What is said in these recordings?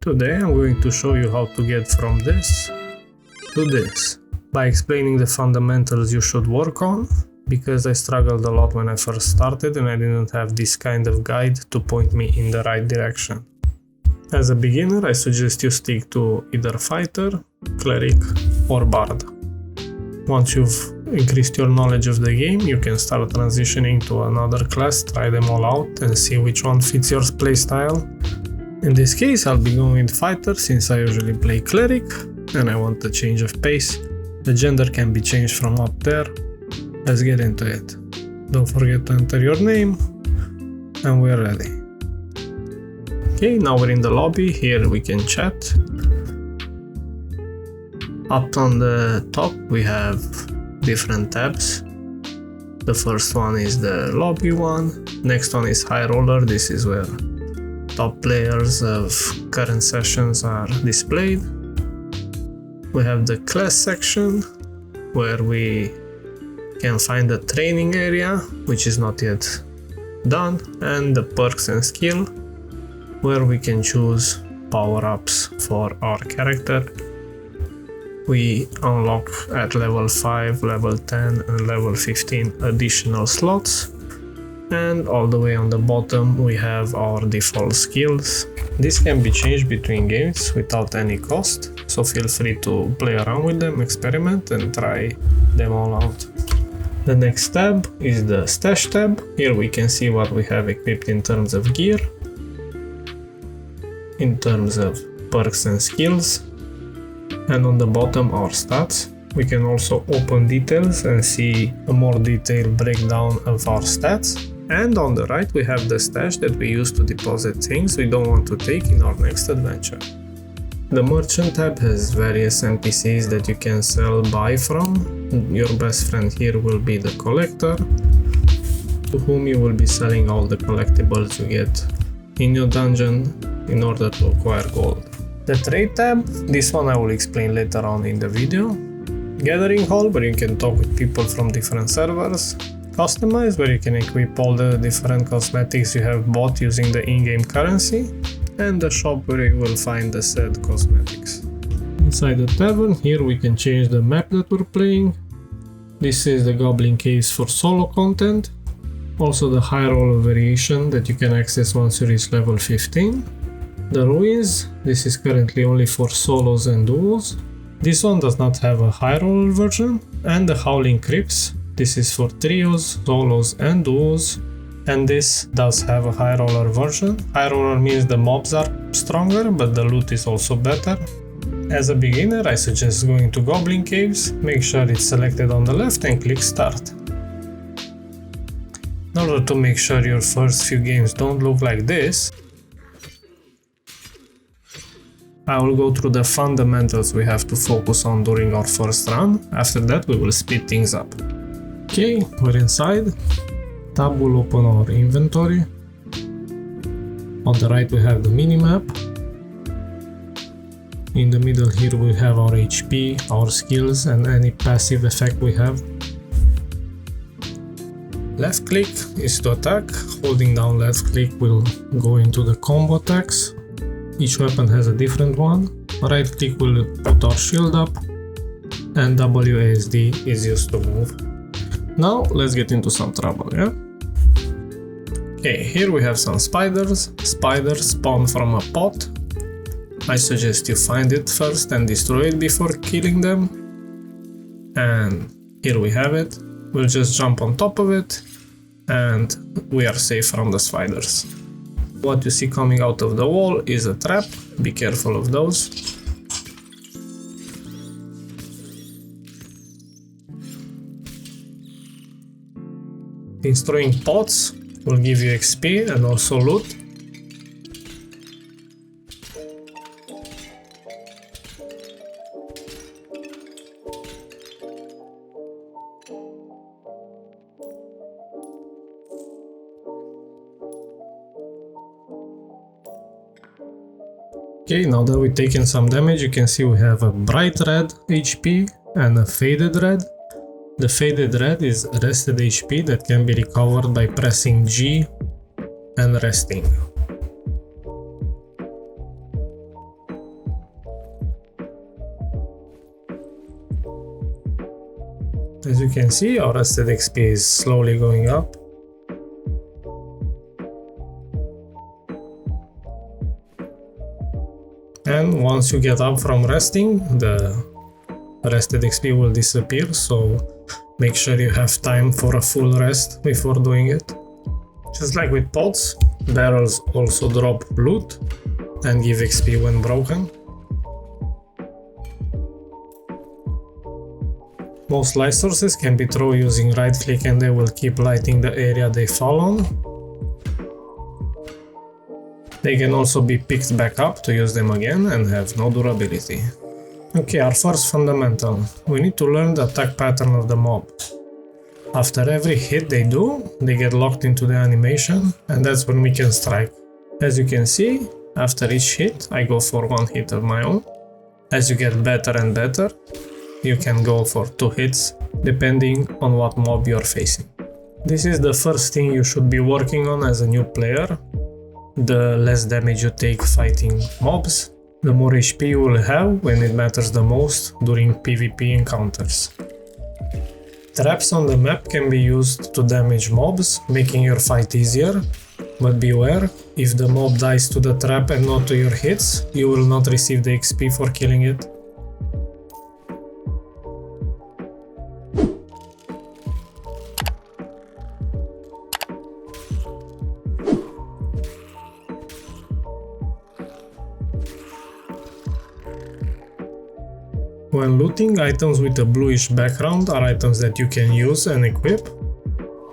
Today I'm going to show you how to get from this to this by explaining the fundamentals you should work on, because I struggled a lot when I first started and I didn't have this kind of guide to point me in the right direction. As a beginner, I suggest you stick to either fighter, cleric or bard. Once you've increased your knowledge of the game, you can start transitioning to another class, try them all out and see which one fits your playstyle. In this case, I'll be going with fighter since I usually play cleric and I want a change of pace. The gender can be changed from up there. Let's get into it. Don't forget to enter your name and we're ready. Okay, now we're in the lobby. Here we can chat. Up on the top we have different tabs. The first one is the lobby one. Next one is high roller. This is where top players of current sessions are displayed. We have the class section where we can find the training area, which is not yet done, and the perks and skill where we can choose power-ups for our character. We unlock at level 5, level 10 and level 15 additional slots. And all the way on the bottom we have our default skills. This can be changed between games without any cost, so feel free to play around with them, experiment and try them all out. The next tab is the stash tab. Here we can see what we have equipped in terms of gear, in terms of perks and skills, and on the bottom our stats. We can also open details and see a more detailed breakdown of our stats. And on the right we have the stash that we use to deposit things we don't want to take in our next adventure. The merchant tab has various NPCs that you can sell, buy from. Your best friend here will be the collector, to whom you will be selling all the collectibles you get in your dungeon in order to acquire gold. The trade tab, this one I will explain later on in the video. Gathering hall, where you can talk with people from different servers. Customize, where you can equip all the different cosmetics you have bought using the in-game currency, and the shop where you will find the said cosmetics. Inside the tavern, here we can change the map that we're playing. This is the Goblin Caves for solo content, also the high roller variation that you can access once you reach level 15. The Ruins, this is currently only for solos and duos. This one does not have a high roller version. And the Howling Crypts, this is for trios, solos and duos, and this does have a high roller version. High roller means the mobs are stronger, but the loot is also better. As a beginner, I suggest going to Goblin Caves, make sure it's selected on the left and click start. In order to make sure your first few games don't look like this, I will go through the fundamentals we have to focus on during our first run. After that we will speed things up. Okay, we're inside. Tab will open our inventory. On the right we have the minimap. In the middle here we have our HP, our skills and any passive effect we have. Left click is to attack. Holding down left click will go into the combo attacks. Each weapon has a different one. Right click will put our shield up and WASD is used to move. Now let's get into some trouble, yeah? Okay, here we have some spiders. Spiders spawn from a pot. I suggest you find it first and destroy it before killing them. And here we have it. We'll just jump on top of it and we are safe from the spiders. What you see coming out of the wall is a trap. Be careful of those. Destroying pots will give you XP and also loot. Okay, now that we've taken some damage, you can see we have a bright red HP and a faded red. The faded red is rested HP that can be recovered by pressing G and resting. As you can see, our rested XP is slowly going up. And once you get up from resting, the rested XP will disappear, so make sure you have time for a full rest before doing it. Just like with pods, barrels also drop loot and give XP when broken. Most light sources can be thrown using right click and they will keep lighting the area they fall on. They can also be picked back up to use them again and have no durability. Okay, our first fundamental. We need to learn the attack pattern of the mob. After every hit they do, they get locked into the animation, and that's when we can strike. As you can see, after each hit I go for 1 hit of my own. As you get better and better, you can go for 2 hits, depending on what mob you're facing. This is the first thing you should be working on as a new player. The less damage you take fighting mobs, the more HP you will have when it matters the most during PvP encounters. Traps on the map can be used to damage mobs, making your fight easier, but beware, if the mob dies to the trap and not to your hits, you will not receive the XP for killing it. When looting, items with a bluish background are items that you can use and equip,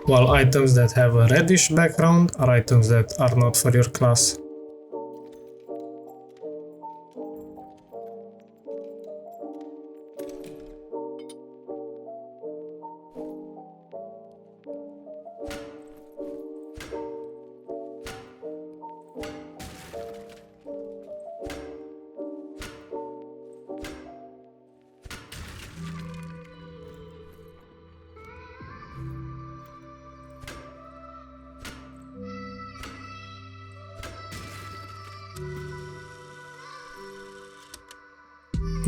while items that have a reddish background are items that are not for your class.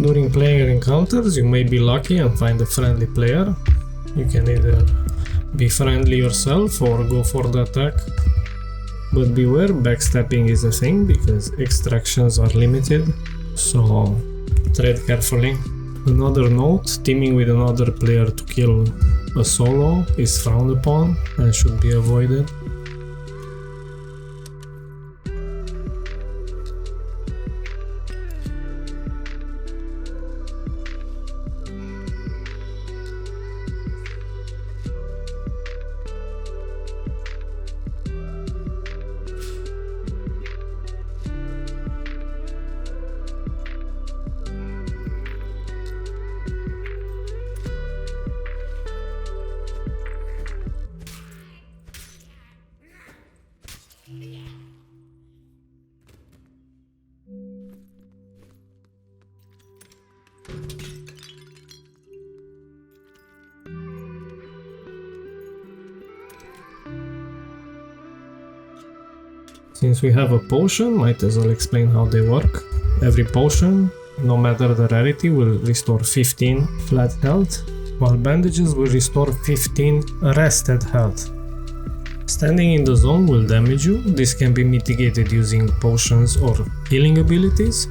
During player encounters, you may be lucky and find a friendly player. You can either be friendly yourself or go for the attack. But beware, backstabbing is a thing because extractions are limited, so tread carefully. Another note, teaming with another player to kill a solo is frowned upon and should be avoided. Since we have a potion, might as well explain how they work. Every potion, no matter the rarity, will restore 15 flat health, while bandages will restore 15 rested health. Standing in the zone will damage you. This can be mitigated using potions or healing abilities.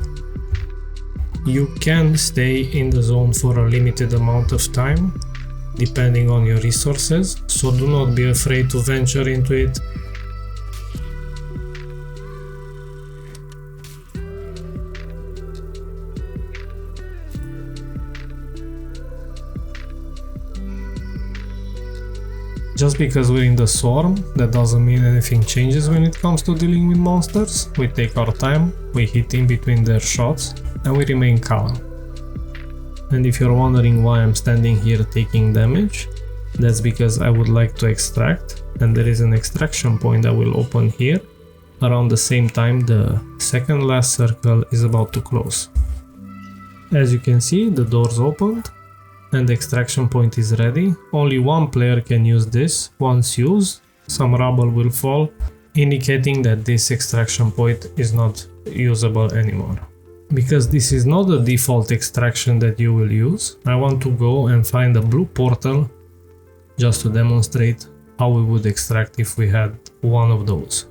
You can stay in the zone for a limited amount of time, depending on your resources, so do not be afraid to venture into it. Just because we're in the swarm, that doesn't mean anything changes when it comes to dealing with monsters. We take our time, we hit in between their shots, and we remain calm. And if you're wondering why I'm standing here taking damage, that's because I would like to extract, and there is an extraction point that will open here, around the same time the second last circle is about to close. As you can see, the doors opened, and the extraction point is ready. Only one player can use this. Once used, some rubble will fall, indicating that this extraction point is not usable anymore. Because this is not the default extraction that you will use, I want to go and find a blue portal just to demonstrate how we would extract if we had one of those.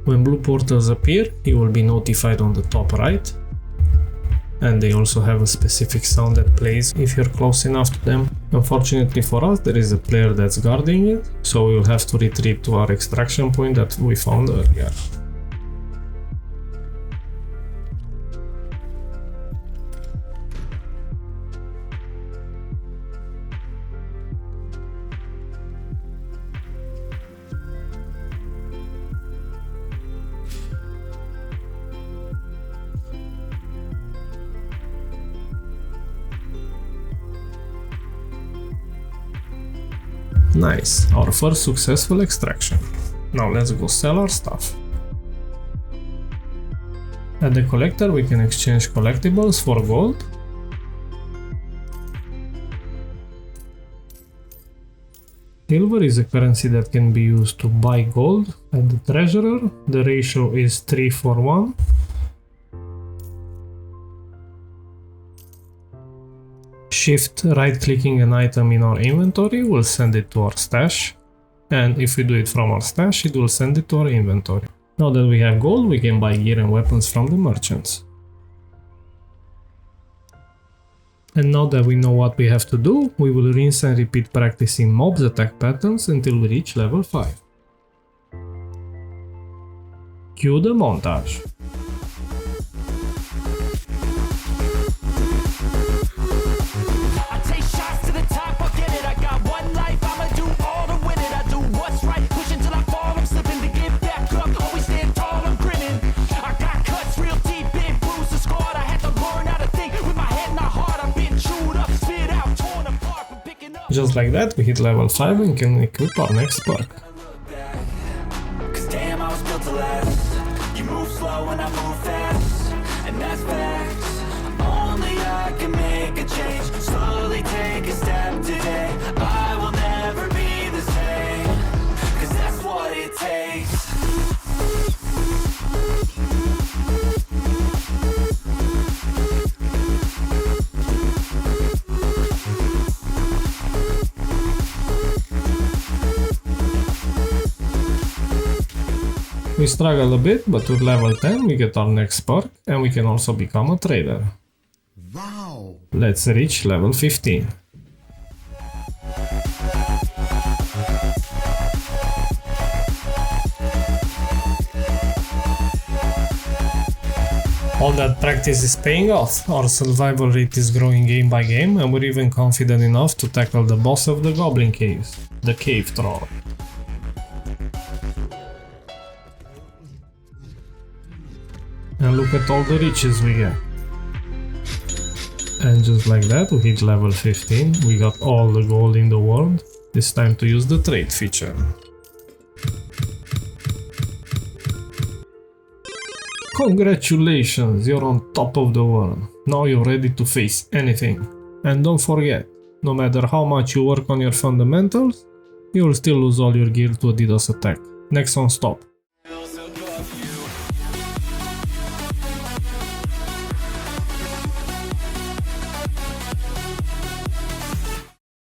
When blue portals appear, you will be notified on the top right, and they also have a specific sound that plays if you're close enough to them. Unfortunately for us, there is a player that's guarding it, so we will have to retreat to our extraction point that we found earlier. Nice, our first successful extraction. Now let's go sell our stuff. At the collector we can exchange collectibles for gold. Silver is a currency that can be used to buy gold. At the treasurer, the ratio is 3:1. Shift right-clicking an item in our inventory will send it to our stash, and if we do it from our stash, it will send it to our inventory. Now that we have gold, we can buy gear and weapons from the merchants. And now that we know what we have to do, we will rinse and repeat practicing mobs attack patterns until we reach level 5. Cue the montage. Just like that, we hit level 5 and can equip our next perk. We struggle a bit, but with level 10 we get our next perk and we can also become a trader. Wow! Let's reach level 15. All that practice is paying off. Our survival rate is growing game by game and we're even confident enough to tackle the boss of the goblin caves, the cave troll. And look at all the riches we get. And just like that, we hit level 15, we got all the gold in the world. It's time to use the trade feature. Congratulations, you're on top of the world. Now you're ready to face anything. And don't forget, no matter how much you work on your fundamentals, you will still lose all your gear to a DDoS attack. Next on stop.